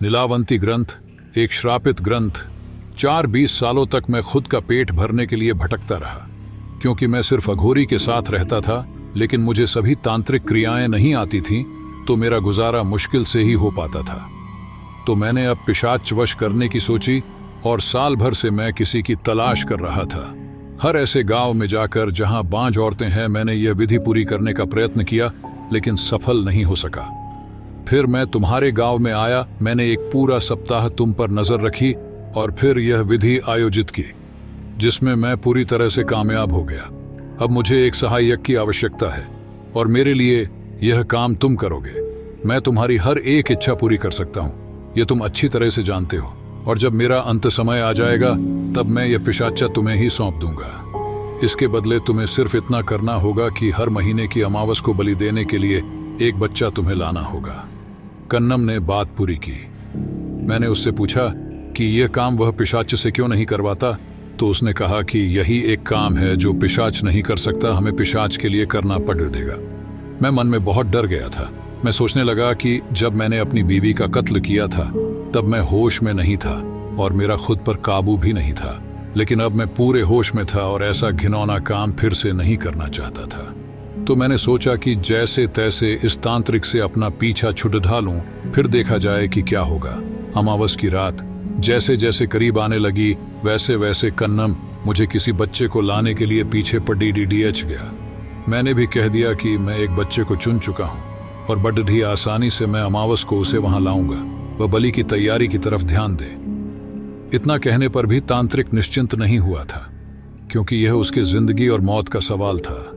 नीलावंती ग्रंथ, एक श्रापित ग्रंथ। 4-20 सालों तक मैं खुद का पेट भरने के लिए भटकता रहा, क्योंकि मैं सिर्फ अघोरी के साथ रहता था, लेकिन मुझे सभी तांत्रिक क्रियाएं नहीं आती थीं, तो मेरा गुजारा मुश्किल से ही हो पाता था। तो मैंने अब पिशाच वश करने की सोची और साल भर से मैं किसी की तलाश कर रहा था। हर ऐसे गांव में जाकर जहां बांझ औरतें हैं, मैंने यह विधि पूरी करने का प्रयत्न किया, लेकिन सफल नहीं हो सका। फिर मैं तुम्हारे गांव में आया। मैंने एक पूरा सप्ताह तुम पर नजर रखी और फिर यह विधि आयोजित की, जिसमें मैं पूरी तरह से कामयाब हो गया। अब मुझे एक सहायक की आवश्यकता है और मेरे लिए यह काम तुम करोगे। मैं तुम्हारी हर एक इच्छा पूरी कर सकता हूँ, यह तुम अच्छी तरह से जानते हो। और जब मेरा अंत समय आ जाएगा, तब मैं यह पिशाचा तुम्हें ही सौंप दूंगा। इसके बदले तुम्हें सिर्फ इतना करना होगा कि हर महीने की अमावस को बलि देने के लिए एक बच्चा तुम्हें लाना होगा। कन्नम ने बात पूरी की। मैंने उससे पूछा कि यह काम वह पिशाच से क्यों नहीं करवाता, तो उसने कहा कि यही एक काम है जो पिशाच नहीं कर सकता, हमें पिशाच के लिए करना पड़ेगा। मैं मन में बहुत डर गया था। मैं सोचने लगा कि जब मैंने अपनी बीवी का कत्ल किया था, तब मैं होश में नहीं था और मेरा खुद पर काबू भी नहीं था, लेकिन अब मैं पूरे होश में था और ऐसा घिनौना काम फिर से नहीं करना चाहता था। तो मैंने सोचा कि जैसे तैसे इस तांत्रिक से अपना पीछा छुड़ा लूं, फिर देखा जाए कि क्या होगा। अमावस की रात जैसे जैसे करीब आने लगी, वैसे वैसे कन्नम मुझे किसी बच्चे को लाने के लिए पीछे पड़ीडीएच गया। मैंने भी कह दिया कि मैं एक बच्चे को चुन चुका हूं और बड़ी आसानी से मैं अमावस को उसे वहां लाऊंगा। वह बलि की तैयारी की तरफ ध्यान दे। इतना कहने पर भी तांत्रिक निश्चिंत नहीं हुआ था, क्योंकि यह उसके जिंदगी और मौत का सवाल था।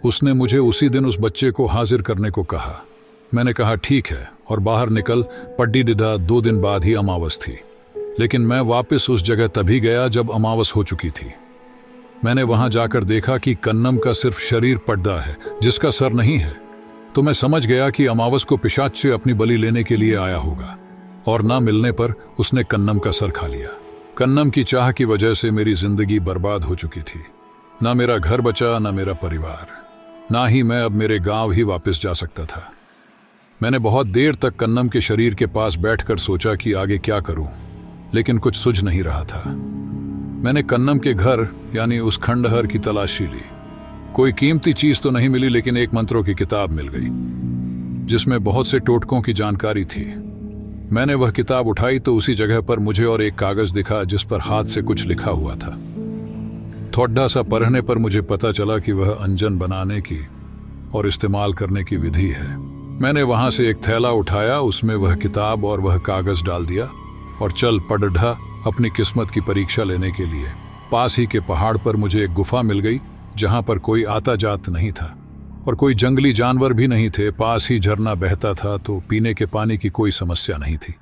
उसने मुझे उसी दिन उस बच्चे को हाजिर करने को कहा। मैंने कहा ठीक है और बाहर निकल पड्डीडिडा। 2 दिन बाद ही अमावस थी, लेकिन मैं वापस उस जगह तभी गया जब अमावस हो चुकी थी। मैंने वहां जाकर देखा कि कन्नम का सिर्फ शरीर पड्डा है, जिसका सर नहीं है। तो मैं समझ गया कि अमावस को पिशाच से अपनी बलि लेने के लिए आया होगा, और ना मिलने पर उसने कन्नम का सर खा लिया। कन्नम की चाह की वजह से मेरी जिंदगी बर्बाद हो चुकी थी। ना मेरा घर बचा, ना मेरा परिवार, ना ही मैं अब मेरे गांव ही वापस जा सकता था। मैंने बहुत देर तक कन्नम के शरीर के पास बैठकर सोचा कि आगे क्या करूं, लेकिन कुछ सूझ नहीं रहा था। मैंने कन्नम के घर यानी उस खंडहर की तलाशी ली। कोई कीमती चीज तो नहीं मिली, लेकिन एक मंत्रों की किताब मिल गई, जिसमें बहुत से टोटकों की जानकारी थी। मैंने वह किताब उठाई तो उसी जगह पर मुझे और एक कागज दिखा, जिस पर हाथ से कुछ लिखा हुआ था। थोड़ा सा पढ़ने पर मुझे पता चला कि वह अंजन बनाने की और इस्तेमाल करने की विधि है। मैंने वहां से एक थैला उठाया, उसमें वह किताब और वह कागज डाल दिया और चल पड़ढ़ा अपनी किस्मत की परीक्षा लेने के लिए। पास ही के पहाड़ पर मुझे एक गुफा मिल गई, जहां पर कोई आता जात नहीं था और कोई जंगली जानवर भी नहीं थे। पास ही झरना बहता था, तो पीने के पानी की कोई समस्या नहीं थी।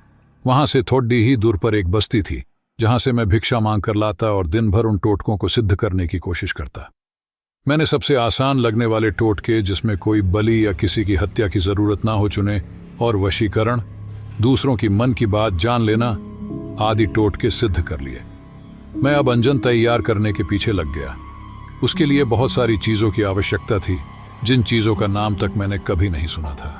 वहां से थोड़ी ही दूर पर एक बस्ती थी, जहां से मैं भिक्षा मांग कर लाता और दिन भर उन टोटकों को सिद्ध करने की कोशिश करता। मैंने सबसे आसान लगने वाले टोटके, जिसमें कोई बलि या किसी की हत्या की जरूरत ना हो, चुने, और वशीकरण, दूसरों की मन की बात जान लेना आदि टोटके सिद्ध कर लिए। मैं अब अंजन तैयार करने के पीछे लग गया। उसके लिए बहुत सारी चीजों की आवश्यकता थी, जिन चीजों का नाम तक मैंने कभी नहीं सुना था।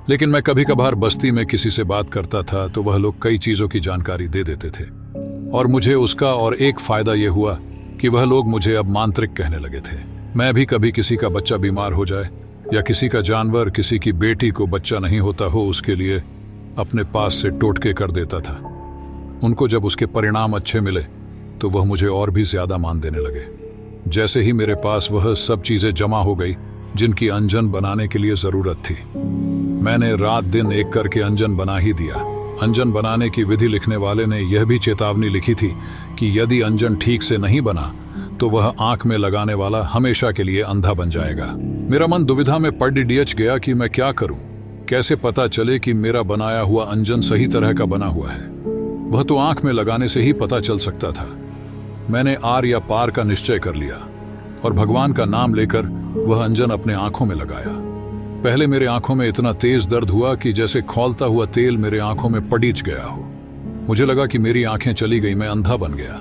लेकिन मैं कभी कभार बस्ती में किसी से बात करता था, तो वह लोग कई चीजों की जानकारी दे देते थे, और मुझे उसका और एक फायदा यह हुआ कि वह लोग मुझे अब मांत्रिक कहने लगे थे। मैं भी कभी किसी का बच्चा बीमार हो जाए या किसी का जानवर, किसी की बेटी को बच्चा नहीं होता हो, उसके लिए अपने पास से टोटके कर देता था। उनको जब उसके परिणाम अच्छे मिले, तो वह मुझे और भी ज्यादा मान देने लगे। जैसे ही मेरे पास वह सब चीजें जमा हो गई जिनकी अंजन बनाने के लिए जरूरत थी, मैंने रात दिन एक करके अंजन बना ही दिया। अंजन बनाने की विधि लिखने वाले ने यह भी चेतावनी लिखी थी कि यदि अंजन ठीक से नहीं बना, तो वह आंख में लगाने वाला हमेशा के लिए अंधा बन जाएगा। मेरा मन दुविधा में पड़ीडीएच गया कि मैं क्या करूं। कैसे पता चले कि मेरा बनाया हुआ अंजन सही तरह का बना हुआ है? वह तो आंख में लगाने से ही पता चल सकता था। मैंने आर या पार का निश्चय कर लिया और भगवान का नाम लेकर वह अंजन अपने आंखों में लगाया। पहले मेरे आंखों में इतना तेज दर्द हुआ कि जैसे खौलता हुआ तेल मेरे आंखों में पड़ीच गया हो। मुझे लगा कि मेरी आंखें चली गई, मैं अंधा बन गया।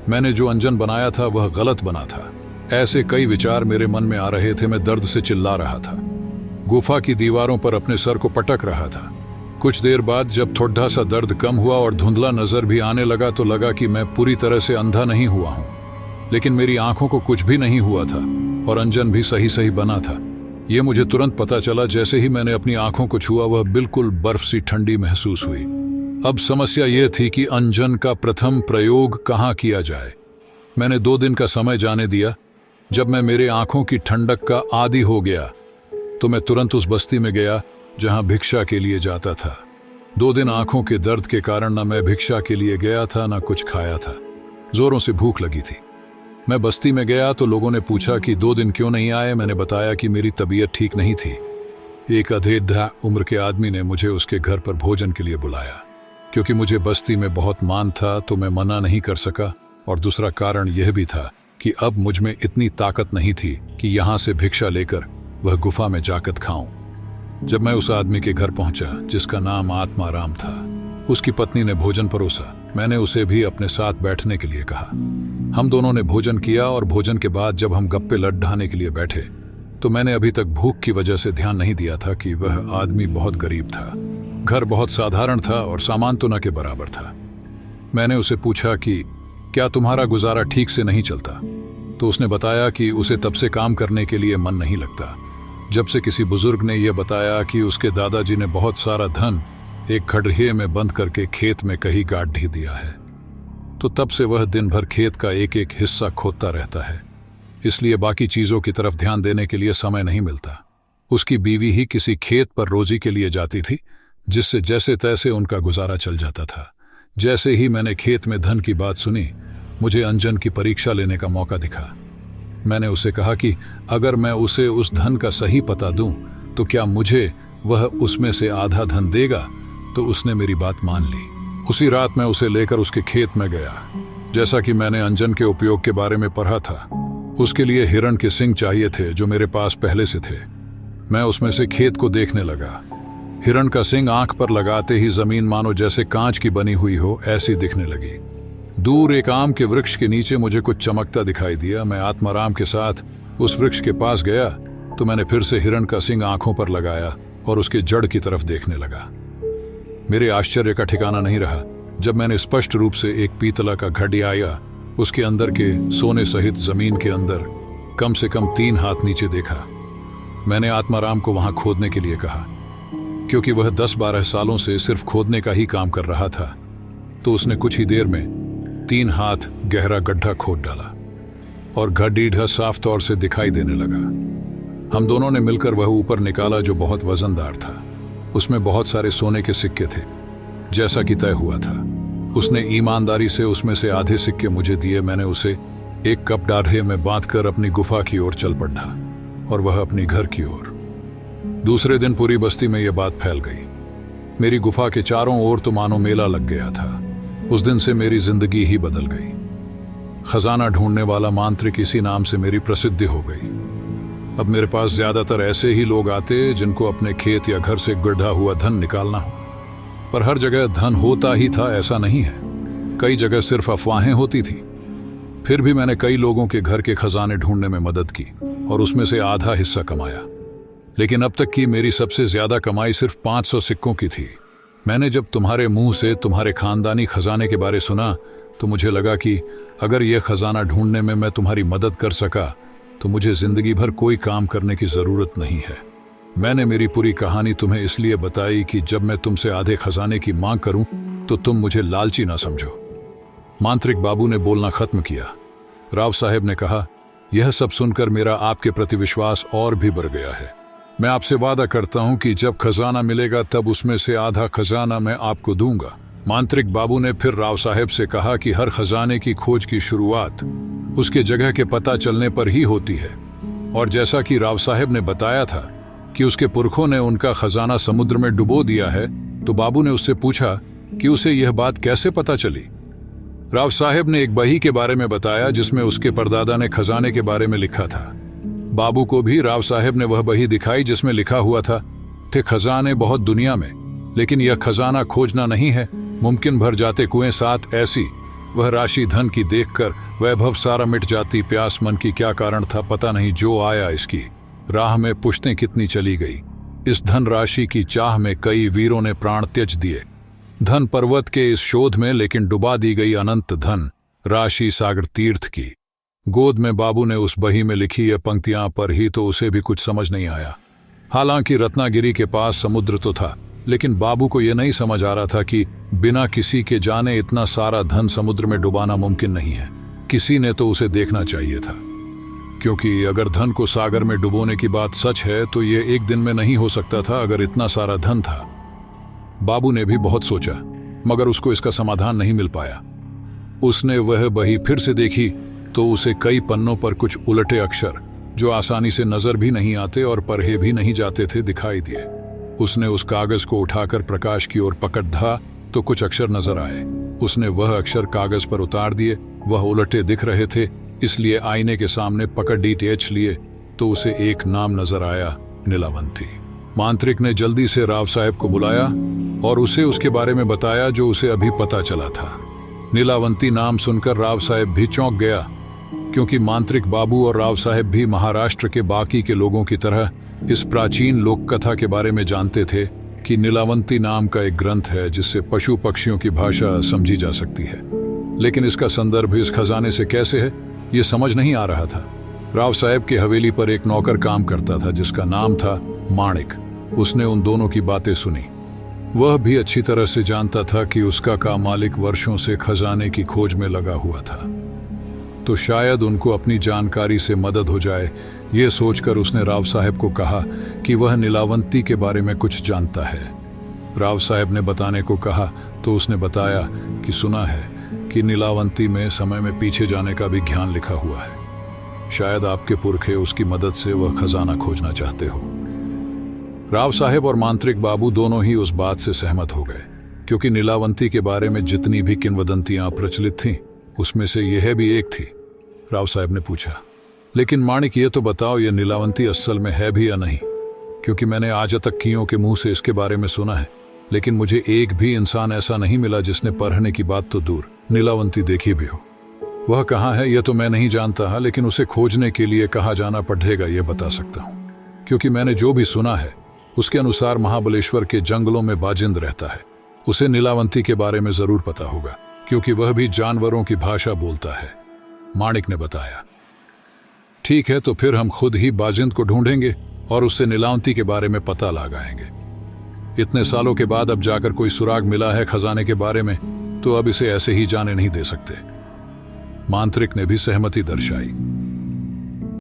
मैंने जो अंजन बनाया था वह गलत बना था। ऐसे कई विचार मेरे मन में आ रहे थे। मैं दर्द से चिल्ला रहा था, गुफा की दीवारों पर अपने सर को पटक रहा था। कुछ देर बाद जब थोड़ा सा दर्द कम हुआ और धुंधला नजर भी आने लगा तो लगा कि मैं पूरी तरह से अंधा नहीं हुआ हूं। लेकिन मेरी आंखों को कुछ भी नहीं हुआ था और अंजन भी सही सही बना था। यह मुझे तुरंत पता चला। जैसे ही मैंने अपनी आंखों को छुआ वह बिल्कुल बर्फ सी ठंडी महसूस हुई। अब समस्या यह थी कि अंजन का प्रथम प्रयोग कहाँ किया जाए। मैंने 2 दिन का समय जाने दिया। जब मैं मेरे आंखों की ठंडक का आदी हो गया तो मैं तुरंत उस बस्ती में गया जहां भिक्षा के लिए जाता था। 2 दिन आंखों के दर्द के कारण न मैं भिक्षा के लिए गया था न कुछ खाया था। जोरों से भूख लगी थी। मैं बस्ती में गया तो लोगों ने पूछा कि 2 दिन क्यों नहीं आए। मैंने बताया कि मेरी तबीयत ठीक नहीं थी। एक अधेड़ उम्र के आदमी ने मुझे उसके घर पर भोजन के लिए बुलाया। क्योंकि मुझे बस्ती में बहुत मान था तो मैं मना नहीं कर सका, और दूसरा कारण यह भी था कि अब मुझ में इतनी ताकत नहीं थी कि यहां से भिक्षा लेकर वह गुफा में जाकर खाऊं। जब मैं उस आदमी के घर पहुंचा जिसका नाम आत्माराम था, उसकी पत्नी ने भोजन परोसा। मैंने उसे भी अपने साथ बैठने के लिए कहा। हम दोनों ने भोजन किया और भोजन के बाद जब हम गप्पे लड़ाने के लिए बैठे तो मैंने अभी तक भूख की वजह से ध्यान नहीं दिया था कि वह आदमी बहुत गरीब था। घर बहुत साधारण था और सामान तो न के बराबर था। मैंने उसे पूछा कि क्या तुम्हारा गुजारा ठीक से नहीं चलता? तो उसने बताया कि उसे तब से काम करने के लिए मन नहीं लगता जब से किसी बुजुर्ग ने यह बताया कि उसके दादाजी ने बहुत सारा धन एक खड्ढे में बंद करके खेत में कहीं गाड़ ढी दिया है। तो तब से वह दिन भर खेत का एक एक हिस्सा खोदता रहता है, इसलिए बाकी चीजों की तरफ ध्यान देने के लिए समय नहीं मिलता। उसकी बीवी ही किसी खेत पर रोजी के लिए जाती थी, जिससे जैसे तैसे उनका गुजारा चल जाता था। जैसे ही मैंने खेत में धन की बात सुनी, मुझे अंजन की परीक्षा लेने का मौका दिखा। मैंने उसे कहा कि अगर मैं उसे उस धन का सही पता दूं तो क्या मुझे वह उसमें से आधा धन देगा? तो उसने मेरी बात मान ली। उसी रात मैं उसे लेकर उसके खेत में गया। जैसा कि मैंने अंजन के उपयोग के बारे में पढ़ा था, उसके लिए हिरण के सींग चाहिए थे जो मेरे पास पहले से थे। मैं उसमें से खेत को देखने लगा। हिरण का सींग आंख पर लगाते ही जमीन मानो जैसे कांच की बनी हुई हो ऐसी दिखने लगी। दूर एक आम के वृक्ष के नीचे मुझे कुछ चमकता दिखाई दिया। मैं आत्माराम के साथ उस वृक्ष के पास गया तो मैंने फिर से हिरण का सींग आंखों पर लगाया और उसके जड़ की तरफ देखने लगा। मेरे आश्चर्य का ठिकाना नहीं रहा जब मैंने स्पष्ट रूप से एक पीतला का घड़ियाया उसके अंदर के सोने सहित जमीन के अंदर कम से कम 3 हाथ नीचे देखा। मैंने आत्माराम को वहां खोदने के लिए कहा। क्योंकि वह 10-12 सालों से सिर्फ खोदने का ही काम कर रहा था, तो उसने कुछ ही देर में 3 हाथ गहरा गड्ढा खोद डाला और गड्ढा साफ तौर से दिखाई देने लगा। हम दोनों ने मिलकर वह ऊपर निकाला जो बहुत वजनदार था। उसमें बहुत सारे सोने के सिक्के थे, जैसा कि तय हुआ था। उसने ईमानदारी से उसमें से आधे सिक्के मुझे दिए। मैंने उसे एक कप डाढ़े में बांधकर अपनी गुफा की ओर चल पड़ा और वह अपनी घर की ओर। दूसरे दिन पूरी बस्ती में यह बात फैल गई। मेरी गुफा के चारों ओर तो मानो मेला लग गया था। उस दिन से मेरी जिंदगी ही बदल गई। खजाना ढूंढने वाला मांत्रिक इसी नाम से मेरी प्रसिद्धि हो गई। अब मेरे पास ज्यादातर ऐसे ही लोग आते जिनको अपने खेत या घर से गड्ढा हुआ धन निकालना हो। पर हर जगह धन होता ही था ऐसा नहीं है। कई जगह सिर्फ अफवाहें होती थी। फिर भी मैंने कई लोगों के घर के खजाने ढूंढने में मदद की और उसमें से आधा हिस्सा कमाया। लेकिन अब तक की मेरी सबसे ज्यादा कमाई सिर्फ 500 सिक्कों की थी। मैंने जब तुम्हारे मुंह से तुम्हारे खानदानी खजाने के बारे सुना तो मुझे लगा कि अगर यह खजाना ढूंढने में मैं तुम्हारी मदद कर सका तो मुझे जिंदगी भर कोई काम करने की जरूरत नहीं है। मैंने मेरी पूरी कहानी तुम्हें इसलिए बताई कि जब मैं तुमसे आधे खजाने की मांग करूं तो तुम मुझे लालची ना समझो। मांत्रिक बाबू ने बोलना खत्म किया। राव साहब ने कहा, यह सब सुनकर मेरा आपके प्रति विश्वास और भी बढ़ गया है। मैं आपसे वादा करता हूं कि जब खजाना मिलेगा तब उसमें से आधा खजाना मैं आपको दूंगा। मांत्रिक बाबू ने फिर राव साहब से कहा कि हर खजाने की खोज की शुरुआत उसके जगह के पता चलने पर ही होती है। और जैसा कि राव साहब ने बताया था कि उसके पुरखों ने उनका खजाना समुद्र में डुबो दिया है, तो बाबू ने उससे पूछा कि उसे यह बात कैसे पता चली। राव साहब ने एक बही के बारे में बताया जिसमें उसके परदादा ने खजाने के बारे में लिखा था। बाबू को भी राव साहब ने वह बही दिखाई जिसमें लिखा हुआ था, थे खजाने बहुत दुनिया में, लेकिन यह खजाना खोजना नहीं है, मुमकिन भर जाते कुएं साथ ऐसी। वह राशि धन की देखकर वैभव सारा मिट जाती। प्यास मन की क्या कारण था पता नहीं, जो आया इसकी राह में पुश्तें कितनी चली गई। इस धनराशि की चाह में कई वीरों ने प्राण त्यज दिए। धन पर्वत के इस शोध में लेकिन डुबा दी गई अनंत धन राशि सागर तीर्थ की। गोद में बाबू ने उस बही में लिखी ये पंक्तियां पर ही तो उसे भी कुछ समझ नहीं आया। हालांकि रत्नागिरी के पास समुद्र तो था, लेकिन बाबू को यह नहीं समझ आ रहा था कि बिना किसी के जाने इतना सारा धन समुद्र में डुबाना मुमकिन नहीं है। किसी ने तो उसे देखना चाहिए था, क्योंकि अगर धन को सागर में डुबोने की बात सच है तो ये एक दिन में नहीं हो सकता था अगर इतना सारा धन था। बाबू ने भी बहुत सोचा, मगर उसको इसका समाधान नहीं मिल पाया। उसने वह बही फिर से देखी तो उसे कई पन्नों पर कुछ उलटे अक्षर जो आसानी से नजर भी नहीं आते और पढ़े भी नहीं जाते थे दिखाई दिए। उसने उस कागज को उठाकर प्रकाश की ओर पकड़ धा तो कुछ अक्षर नजर आए। उसने वह अक्षर कागज पर उतार दिए। वह उलटे दिख रहे थे, इसलिए आईने के सामने पकड़ डीटेच लिए तो उसे एक नाम नजर आया, नीलावंती। मांत्रिक ने जल्दी से राव साहब को बुलाया और उसे उसके बारे में बताया जो उसे अभी पता चला था। नीलावंती नाम सुनकर राव साहब भी चौंक गया, क्योंकि मांत्रिक बाबू और राव साहब भी महाराष्ट्र के बाकी के लोगों की तरह इस प्राचीन लोक कथा के बारे में जानते थे कि नीलावंती नाम का एक ग्रंथ है जिससे पशु पक्षियों की भाषा समझी जा सकती है। लेकिन इसका संदर्भ इस खजाने से कैसे है, ये समझ नहीं आ रहा था। राव साहब की हवेली पर एक नौकर काम करता था जिसका नाम था माणिक। उसने उन दोनों की बातें सुनी। वह भी अच्छी तरह से जानता था कि उसका का मालिक वर्षों से खजाने की खोज में लगा हुआ था, तो शायद उनको अपनी जानकारी से मदद हो जाए। ये सोचकर उसने राव साहब को कहा कि वह नीलावंती के बारे में कुछ जानता है। राव साहब ने बताने को कहा तो उसने बताया कि सुना है कि नीलावंती में समय में पीछे जाने का भी ज्ञान लिखा हुआ है। शायद आपके पुरखे उसकी मदद से वह खजाना खोजना चाहते हो। राव साहब और मांत्रिक बाबू दोनों ही उस बात से सहमत हो गए, क्योंकि नीलावंती के बारे में जितनी भी किंवदंतियां प्रचलित थीं उसमें से यह भी एक थी। राव साहब ने पूछा, लेकिन माणिक ये तो बताओ ये नीलावंती असल में है भी या नहीं, क्योंकि मैंने आज तक कियों के मुंह से इसके बारे में सुना है, लेकिन मुझे एक भी इंसान ऐसा नहीं मिला जिसने पढ़ने की बात तो दूर नीलावंती देखी भी हो। वह कहाँ है यह तो मैं नहीं जानता, लेकिन उसे खोजने के लिए कहाँ जाना पड़ेगा यह बता सकता हूँ, क्योंकि मैंने जो भी सुना है उसके अनुसार महाबलेश्वर के जंगलों में बाजिंद रहता है। उसे नीलावंती के बारे में जरूर पता होगा, क्योंकि वह भी जानवरों की भाषा बोलता है, माणिक ने बताया। ठीक है, तो फिर हम खुद ही बाजिंद को ढूंढेंगे और उससे नीलावंती के बारे में पता लगाएंगे। इतने सालों के बाद अब जाकर कोई सुराग मिला है खजाने के बारे में, तो अब इसे ऐसे ही जाने नहीं दे सकते। मांत्रिक ने भी सहमति दर्शाई।